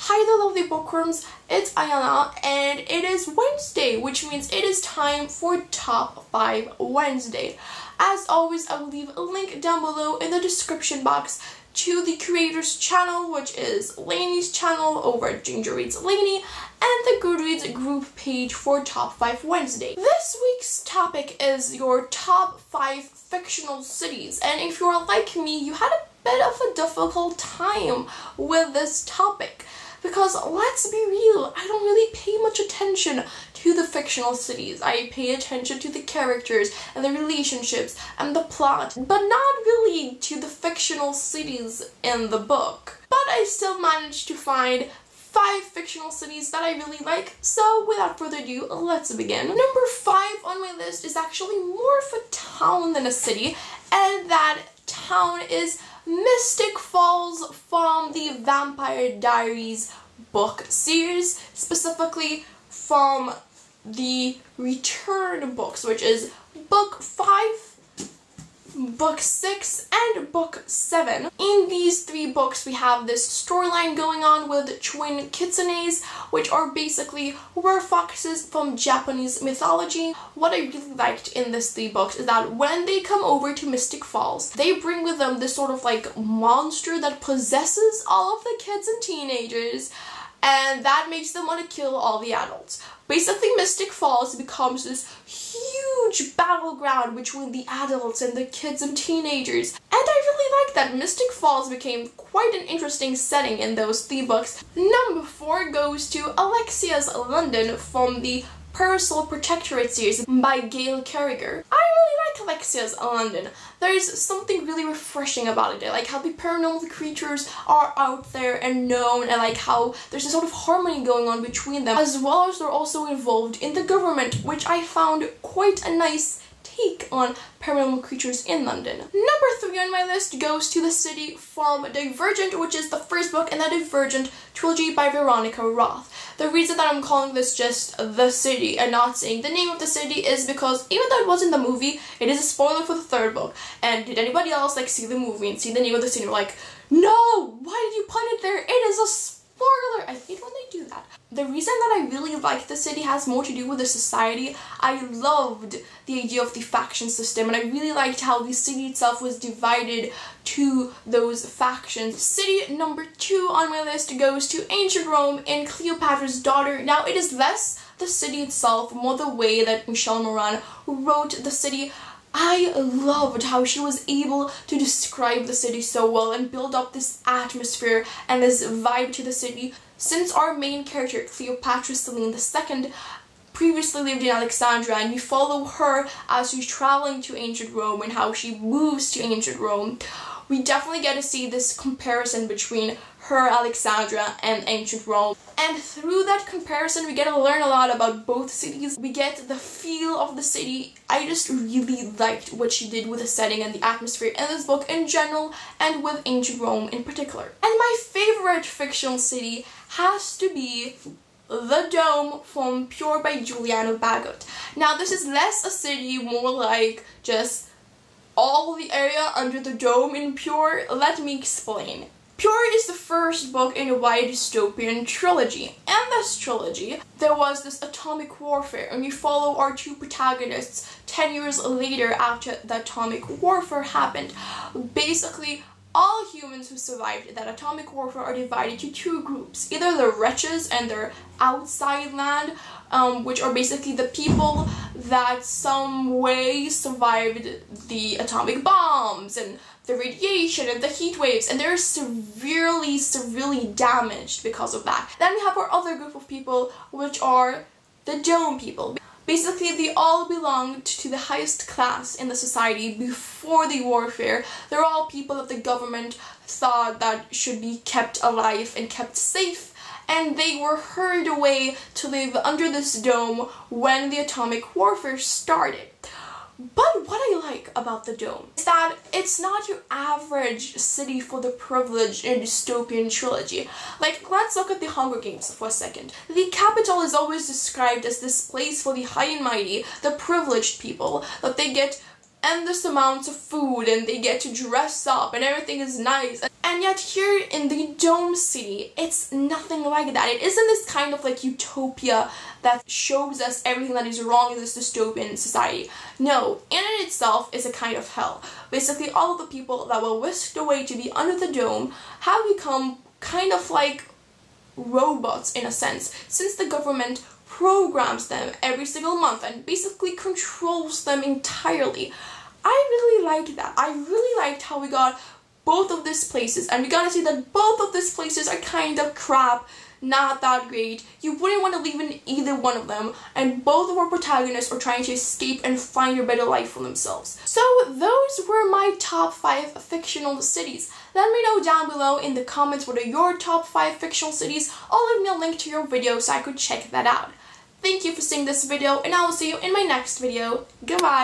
Hi there lovely bookworms, it's Ayana and it is Wednesday, which means it is time for Top 5 Wednesday. As always, I will leave a link down below in the description box to the creator's channel, which is Lainey's channel over at Ginger Reads Lainey, and the Goodreads group page for Top 5 Wednesday. This week's topic is your top 5 fictional cities, and if you are like me, you had a bit of a difficult time with this topic. Because let's be real, I don't really pay much attention to the fictional cities. I pay attention to the characters and the relationships and the plot, but not really to the fictional cities in the book. But I still managed to find 5 fictional cities that I really like, so without further ado, let's begin. Number 5 on my list is actually more of a town than a city, and that town is Mystic Falls from the Vampire Diaries book series, specifically from the Return books, which is book 5, book 6, and book 7. In these 3 books, we have this storyline going on with twin kitsunes, which are basically werewolves from Japanese mythology. What I really liked in these 3 books is that when they come over to Mystic Falls, they bring with them this sort of like monster that possesses all of the kids and teenagers, and that makes them want to kill all the adults. Basically, Mystic Falls becomes this huge battleground between the adults and the kids and teenagers. And I really like that Mystic Falls became quite an interesting setting in those 3 books. Number 4 goes to Alexia's London from the Parasol Protectorate series by Gail Carriger. I really like Alexia's London. There's something really refreshing about it. I like how the paranormal creatures are out there and known, and like how there's a sort of harmony going on between them, as well as they're also involved in the government, which I found quite a nice take on paranormal creatures in London. Number 3 on my list goes to the city from Divergent, which is the first book in the Divergent trilogy by Veronica Roth. The reason that I'm calling this just the city and not saying the name of the city is because even though it was in the movie, it is a spoiler for the 3rd book. And did anybody else like see the movie and see the name of the city and were like, no, why did you put it there? It is a spoiler. I hate when they do that. The reason that I really like the city has more to do with the society. I loved the idea of the faction system, and I really liked how the city itself was divided to those factions. City number 2 on my list goes to ancient Rome in Cleopatra's Daughter. Now, it is less the city itself, more the way that Michelle Moran wrote the city. I loved how she was able to describe the city so well and build up this atmosphere and this vibe to the city. Since our main character, Cleopatra Selene II, previously lived in Alexandria, and we follow her as she's traveling to ancient Rome and how she moves to ancient Rome, we definitely get to see this comparison between her Alexandria and ancient Rome. And through that comparison, we get to learn a lot about both cities. We get the feel of the city. I just really liked what she did with the setting and the atmosphere in this book in general, and with ancient Rome in particular. And my favorite fictional city has to be the Dome from Pure by Juliana Bagot. Now, this is less a city, more like just all the area under the dome in Pure. Let me explain. Pure is the first book in a wide dystopian trilogy. In this trilogy, there was this atomic warfare, and we follow our 2 protagonists 10 years later after the atomic warfare happened. Basically, all humans who survived that atomic warfare are divided to 2 groups. Either the wretches and their outside land, which are basically the people that some way survived the atomic bombs and the radiation and the heat waves, and they're severely damaged because of that. Then we have our other group of people, which are the Dome people. Basically, they all belonged to the highest class in the society before the warfare. They're all people that the government thought that should be kept alive and kept safe, and they were hurried away to live under this dome when the atomic warfare started. But what I like about the Dome is that it's not your average city for the privileged in a dystopian trilogy. Like, let's look at the Hunger Games for a second. The capital is always described as this place for the high and mighty, the privileged people, that they get endless amounts of food and they get to dress up and everything is nice. And yet here in the Dome City, it's nothing like that. It isn't this kind of like utopia that shows us everything that is wrong in this dystopian society. No, in and itself is a kind of hell. Basically, all of the people that were whisked away to be under the dome have become kind of like robots in a sense, since the government programs them every single month and basically controls them entirely. I really liked that. I really liked how we got both of these places, and we gotta see that both of these places are kind of crap, not that great. You wouldn't want to live in either one of them, and both of our protagonists are trying to escape and find a better life for themselves. So those were my top 5 fictional cities. Let me know down below in the comments what are your top 5 fictional cities, or leave me a link to your video so I could check that out. Thank you for seeing this video, and I will see you in my next video. Goodbye!